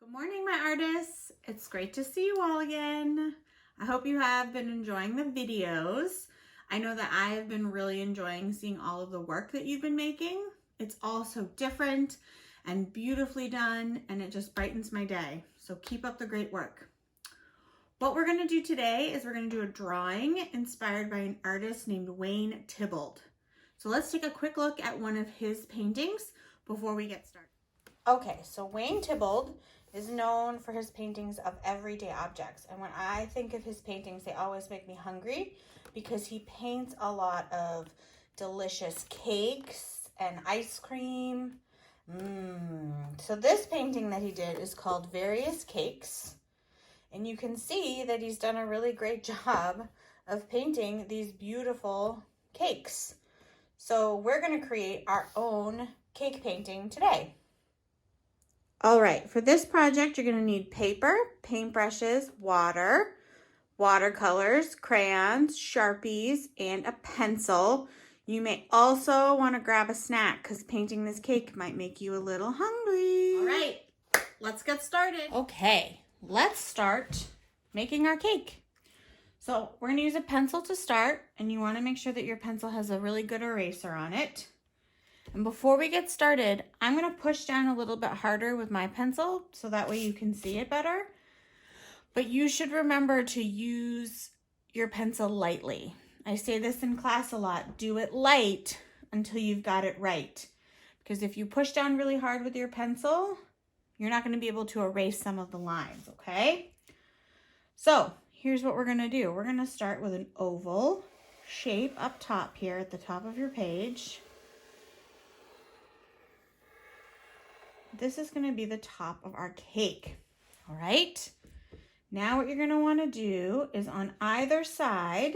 Good morning, my artists. It's great to see you all again. I hope you have been enjoying the videos. I know that I have been really enjoying seeing all of the work that you've been making. It's all so different and beautifully done, and it just brightens my day. So keep up the great work. What we're going to do today is we're going to do a drawing inspired by an artist named Wayne Tybald. So let's take a quick look at one of his paintings before we get started. Okay, so Wayne Tybald is known for his paintings of everyday objects. And when I think of his paintings, they always make me hungry because he paints a lot of delicious cakes and ice cream. So this painting that he did is called Various Cakes. And you can see that he's done a really great job of painting these beautiful cakes. So we're going to create our own cake painting today. All right, for this project, you're going to need paper, paintbrushes, water, watercolors, crayons, Sharpies, and a pencil. You may also want to grab a snack because painting this cake might make you a little hungry. All right, let's get started. Okay, let's start making our cake. So we're going to use a pencil to start, and you want to make sure that your pencil has a really good eraser on it. And before we get started, I'm going to push down a little bit harder with my pencil so that way you can see it better. But you should remember to use your pencil lightly. I say this in class a lot. Do it light until you've got it right. Because if you push down really hard with your pencil, you're not going to be able to erase some of the lines, okay? So here's what we're going to do. We're going to start with an oval shape up top here at the top of your page. This is going to be the top of our cake. All right. Now what you're going to want to do is on either side,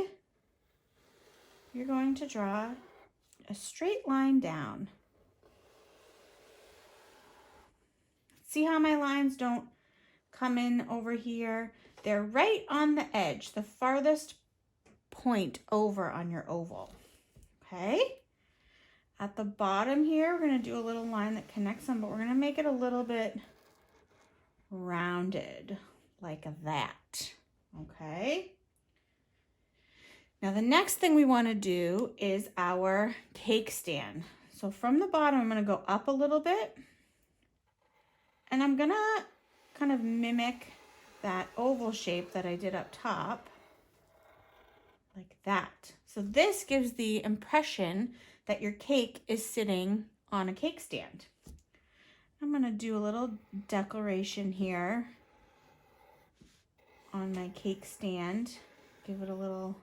you're going to draw a straight line down. See how my lines don't come in over here? They're right on the edge, the farthest point over on your oval. Okay. At the bottom here, we're going to do a little line that connects them, but we're going to make it a little bit rounded like that. Okay. Now the next thing we want to do is our cake stand. So from the bottom, I'm going to go up a little bit, and I'm going to kind of mimic that oval shape that I did up top like that. So this gives the impression that your cake is sitting on a cake stand. I'm going to do a little decoration here on my cake stand. Give it a little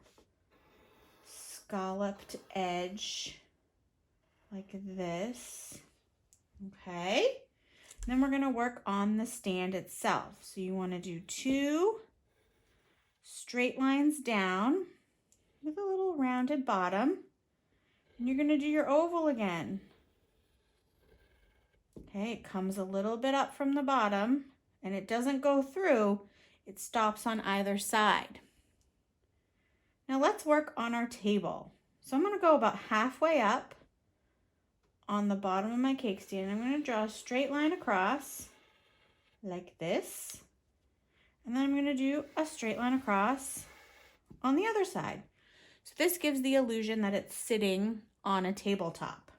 scalloped edge like this. Okay. Then we're going to work on the stand itself. So you want to do 2 straight lines down with a little rounded bottom. And you're going to do your oval again. Okay, it comes a little bit up from the bottom, and it doesn't go through. It stops on either side. Now let's work on our table. So I'm going to go about halfway up on the bottom of my cake stand. I'm going to draw a straight line across like this. And then I'm going to do a straight line across on the other side. So this gives the illusion that it's sitting on a tabletop.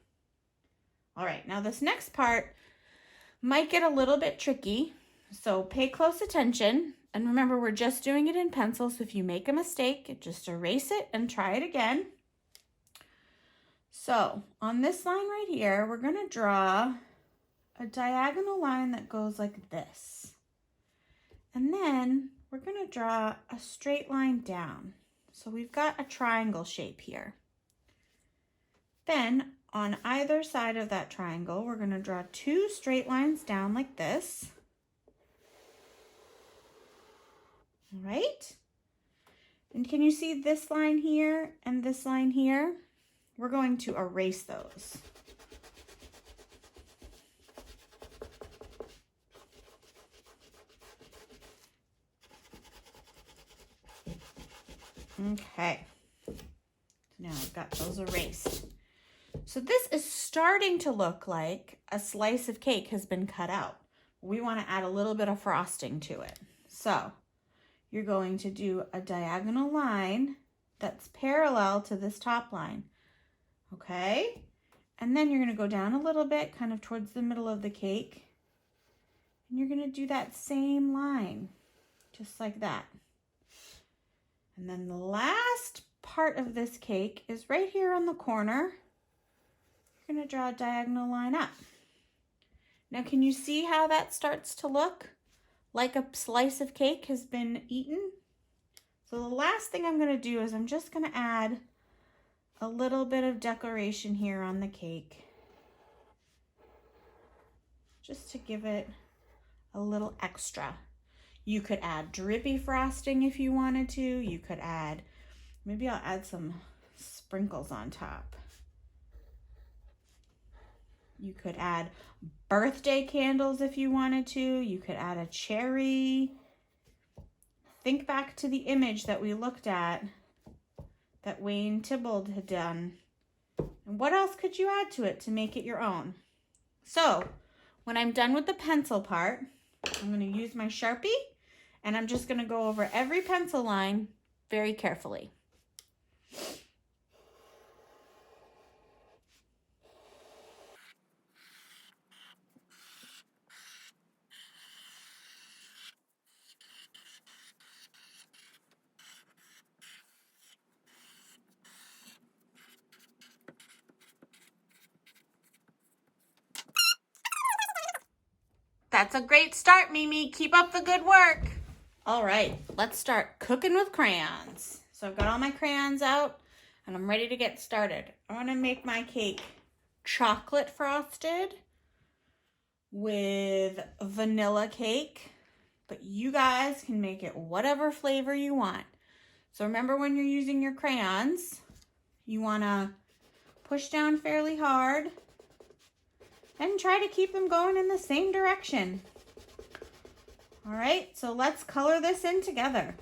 All right, now this next part might get a little bit tricky, so pay close attention. And remember, we're just doing it in pencil, so if you make a mistake, just erase it and try it again. So on this line right here, we're going to draw a diagonal line that goes like this. And then we're going to draw a straight line down. So we've got a triangle shape here. Then on either side of that triangle, we're going to draw 2 straight lines down like this. All right. And can you see this line here and this line here? We're going to erase those. Okay. Now I've got those erased. So this is starting to look like a slice of cake has been cut out, we want to add a little bit of frosting to it. So you're going to do a diagonal line that's parallel to this top line, okay? And then you're going to go down a little bit, kind of towards the middle of the cake. And you're going to do that same line, just like that. And then the last part of this cake is right here on the corner. You're going to draw a diagonal line up. Now, can you see how that starts to look like a slice of cake has been eaten? So the last thing I'm going to do is I'm just going to add a little bit of decoration here on the cake, just to give it a little extra. You could add drippy frosting if you wanted to. You could add, maybe I'll add some sprinkles on top. You could add birthday candles if you wanted to. You could add a cherry. Think back to the image that we looked at that Wayne Tybald had done. And what else could you add to it to make it your own? So when I'm done with the pencil part, I'm going to use my Sharpie and I'm just going to go over every pencil line very carefully. That's a great start, Mimi. Keep up the good work. All right, let's start cooking with crayons. So I've got all my crayons out and I'm ready to get started. I want to make my cake chocolate frosted with vanilla cake, but you guys can make it whatever flavor you want. So remember, when you're using your crayons, you want to push down fairly hard and try to keep them going in the same direction. All right, so let's color this in together.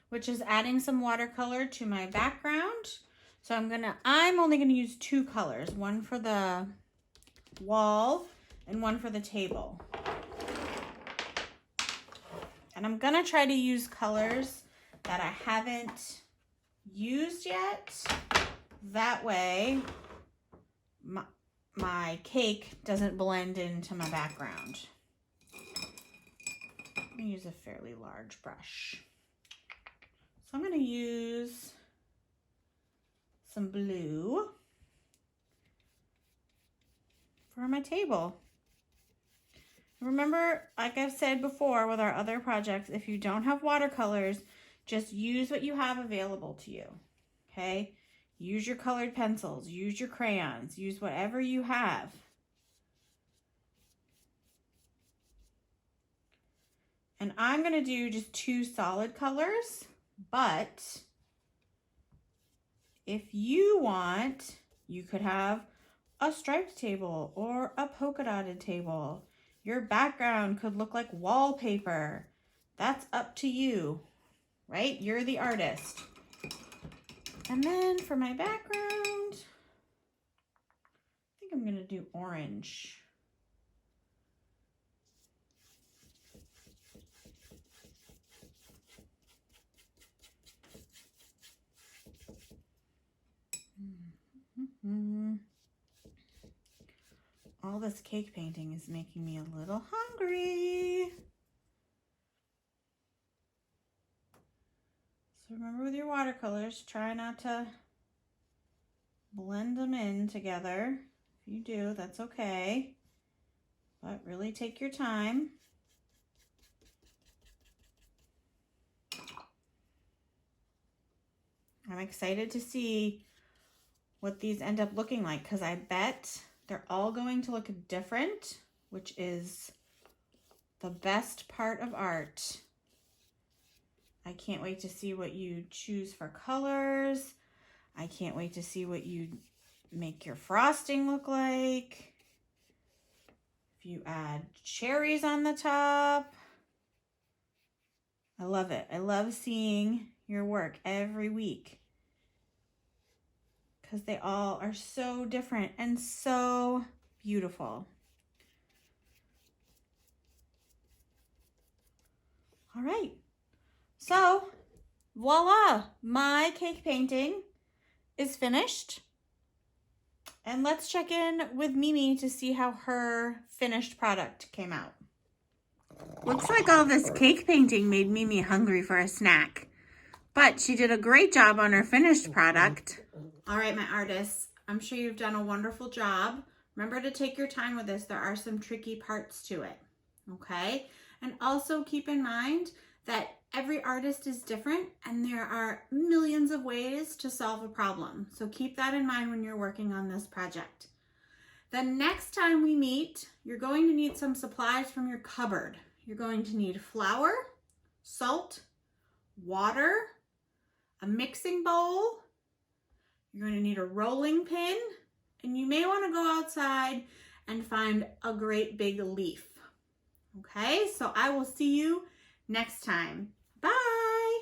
Which is adding some watercolor to my background. So I'm only gonna use two colors, one for the wall and one for the table. And I'm gonna try to use colors that I haven't used yet. That way my cake doesn't blend into my background. I'm gonna use a fairly large brush. So I'm going to use some blue for my table. Remember, like I've said before with our other projects, if you don't have watercolors, just use what you have available to you, okay? Use your colored pencils, use your crayons, use whatever you have. And I'm going to do just two solid colors. But if you want, you could have a striped table or a polka dotted table. Your background could look like wallpaper. That's up to you, right? You're the artist. And then for my background, think I'm gonna do orange. All this cake painting is making me a little hungry. So remember with your watercolors, try not to blend them in together. If you do, that's okay. But really take your time. I'm excited to see what these end up looking like because I bet they're all going to look different, which is the best part of art. I can't wait to see what you choose for colors. I can't wait to see what you make your frosting look like. If you add cherries on the top. I love it. I love seeing your work every week because they all are so different and so beautiful. All right. So, voila, my cake painting is finished. And let's check in with Mimi to see how her finished product came out. Looks like all this cake painting made Mimi hungry for a snack. But she did a great job on her finished product. All right, my artists, I'm sure you've done a wonderful job. Remember to take your time with this. There are some tricky parts to it, okay? And also keep in mind that every artist is different and there are millions of ways to solve a problem. So keep that in mind when you're working on this project. The next time we meet, you're going to need some supplies from your cupboard. You're going to need flour, salt, water, a mixing bowl. You're going to need a rolling pin, and you may want to go outside and find a great big leaf. Okay, so I will see you next time. Bye.